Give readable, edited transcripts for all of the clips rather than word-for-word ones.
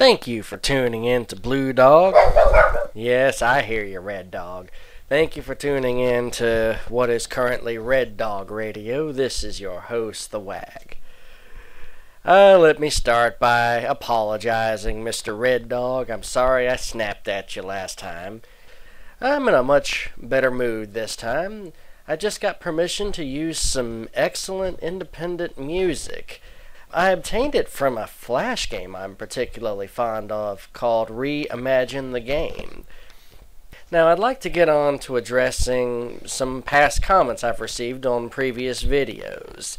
Thank you for tuning in to Blue Dog. Yes, I hear you, Red Dog. Thank you for tuning in to what is currently Red Dog Radio. This is your host, The Wag. Let me start by apologizing, Mr. Red Dog. I'm sorry I snapped at you last time. I'm in a much better mood this time. I just got permission to use some excellent independent music. I obtained it from a Flash game I'm particularly fond of called Reimagine the Game. Now, I'd like to get on to addressing some past comments I've received on previous videos.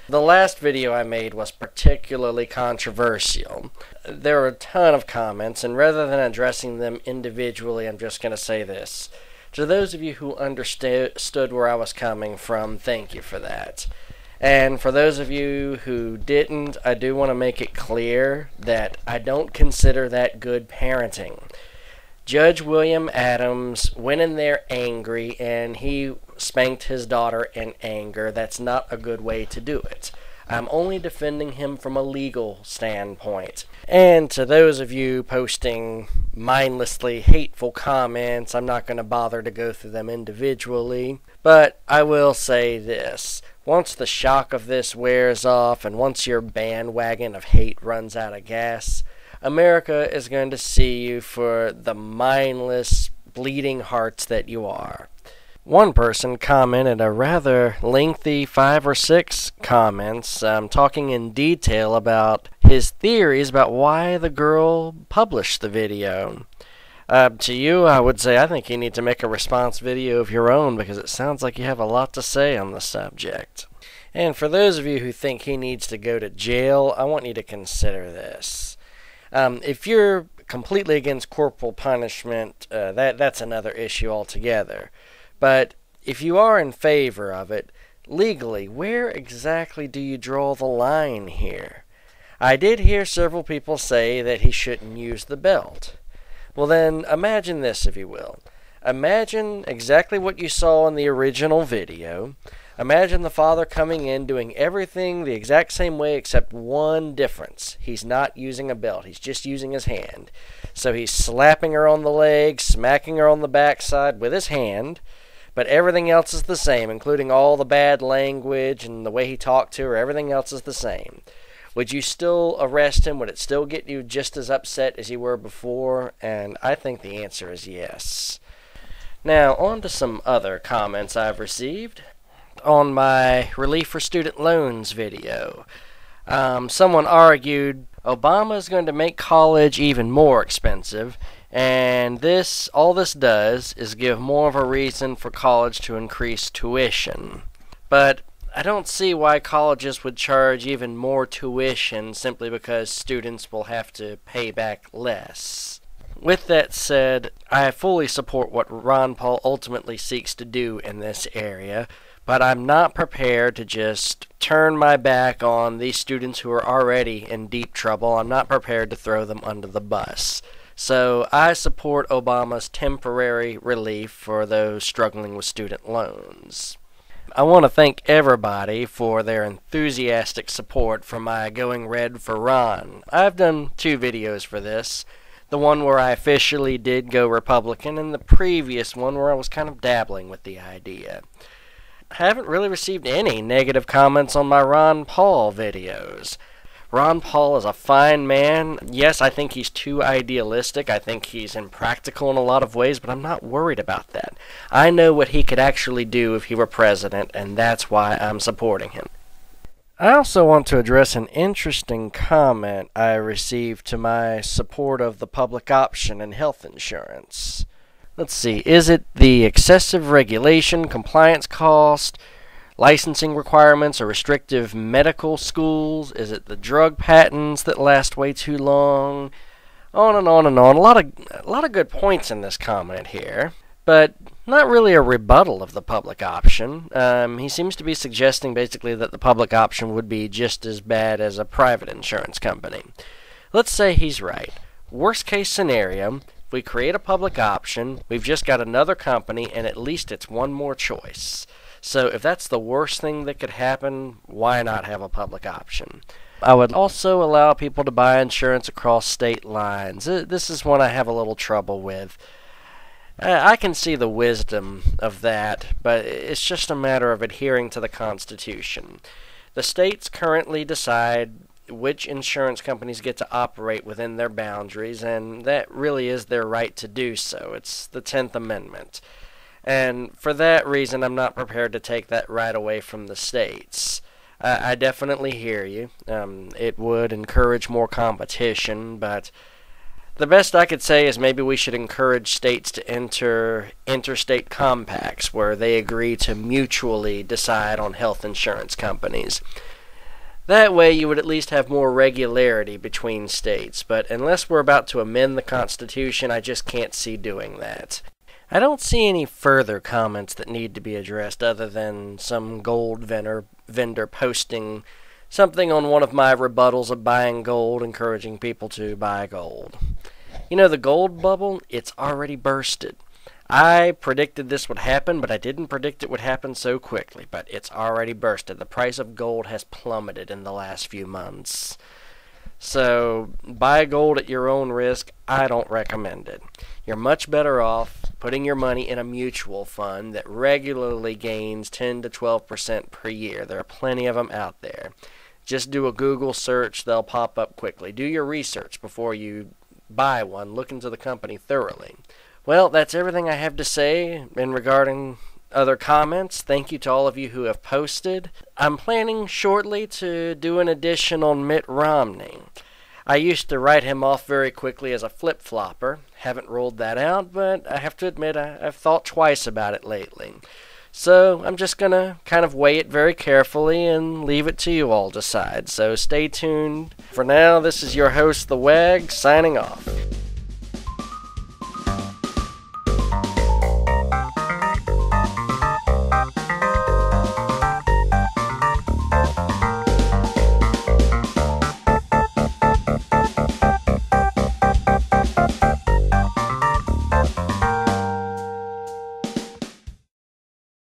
The last video I made was particularly controversial. There were a ton of comments, and rather than addressing them individually, I'm just going to say this. To those of you who understood where I was coming from, thank you for that. And for those of you who didn't, I do want to make it clear that I don't consider that good parenting. Judge William Adams went in there angry and he spanked his daughter in anger. That's not a good way to do it. I'm only defending him from a legal standpoint. And to those of you posting mindlessly hateful comments, I'm not going to bother to go through them individually. But I will say this. Once the shock of this wears off and once your bandwagon of hate runs out of gas, America is going to see you for the mindless, bleeding hearts that you are. One person commented a rather lengthy 5 or 6 comments talking in detail about his theories about why the girl published the video. To you, I would say I think you need to make a response video of your own because it sounds like you have a lot to say on the subject. And for those of you who think he needs to go to jail, I want you to consider this. If you're completely against corporal punishment, that's another issue altogether. But if you are in favor of it, legally, where exactly do you draw the line here? I did hear several people say that he shouldn't use the belt. Well then, imagine this if you will. Imagine exactly what you saw in the original video. Imagine the father coming in doing everything the exact same way except one difference. He's not using a belt. He's just using his hand. So he's slapping her on the leg, smacking her on the backside with his hand, but everything else is the same, including all the bad language and the way he talked to her. Everything else is the same. Would you still arrest him? Would it still get you just as upset as you were before? And I think the answer is yes. Now, on to some other comments I've received. On my Relief for Student Loans video, someone argued Obama is going to make college even more expensive, and all this does is give more of a reason for college to increase tuition. But I don't see why colleges would charge even more tuition simply because students will have to pay back less. With that said, I fully support what Ron Paul ultimately seeks to do in this area, but I'm not prepared to just turn my back on these students who are already in deep trouble. I'm not prepared to throw them under the bus. So I support Obama's temporary relief for those struggling with student loans. I want to thank everybody for their enthusiastic support for my Going Red for Ron. I've done 2 videos for this. The one where I officially did go Republican and the previous one where I was kind of dabbling with the idea. I haven't really received any negative comments on my Ron Paul videos. Ron Paul is a fine man. Yes, I think he's too idealistic. I think he's impractical in a lot of ways, but I'm not worried about that. I know what he could actually do if he were president, and that's why I'm supporting him. I also want to address an interesting comment I received to my support of the public option in health insurance. Let's see, is it the excessive regulation, compliance cost, licensing requirements, or restrictive medical schools? Is it the drug patents that last way too long? On and on and on. A lot of good points in this comment here, but not really a rebuttal of the public option. He seems to be suggesting basically that the public option would be just as bad as a private insurance company. Let's say he's right. Worst case scenario, we create a public option, we've just got another company, and at least it's one more choice. So if that's the worst thing that could happen, why not have a public option? I would also allow people to buy insurance across state lines. This is one I have a little trouble with. I can see the wisdom of that, but it's just a matter of adhering to the Constitution. The states currently decide which insurance companies get to operate within their boundaries, and that really is their right to do so. It's the 10th Amendment. And for that reason, I'm not prepared to take that right away from the states. I definitely hear you. It would encourage more competition, but the best I could say is maybe we should encourage states to enter interstate compacts where they agree to mutually decide on health insurance companies. That way you would at least have more regularity between states, but unless we're about to amend the Constitution, I just can't see doing that. I don't see any further comments that need to be addressed other than some gold vendor posting something on one of my rebuttals of buying gold, encouraging people to buy gold. You know, the gold bubble, it's already bursted. I predicted this would happen, but I didn't predict it would happen so quickly. But it's already bursted. The price of gold has plummeted in the last few months. So, buy gold at your own risk. I don't recommend it. You're much better off putting your money in a mutual fund that regularly gains 10 to 12% per year. There are plenty of them out there. Just do a Google search. They'll pop up quickly. Do your research before you buy one. Look into the company thoroughly. Well, that's everything I have to say in regarding other comments. Thank you to all of you who have posted. I'm planning shortly to do an edition on Mitt Romney. I used to write him off very quickly as a flip-flopper. Haven't ruled that out, but I have to admit I've thought twice about it lately. So I'm just going to kind of weigh it very carefully and leave it to you all to decide. So stay tuned. For now, this is your host, The Wag, signing off.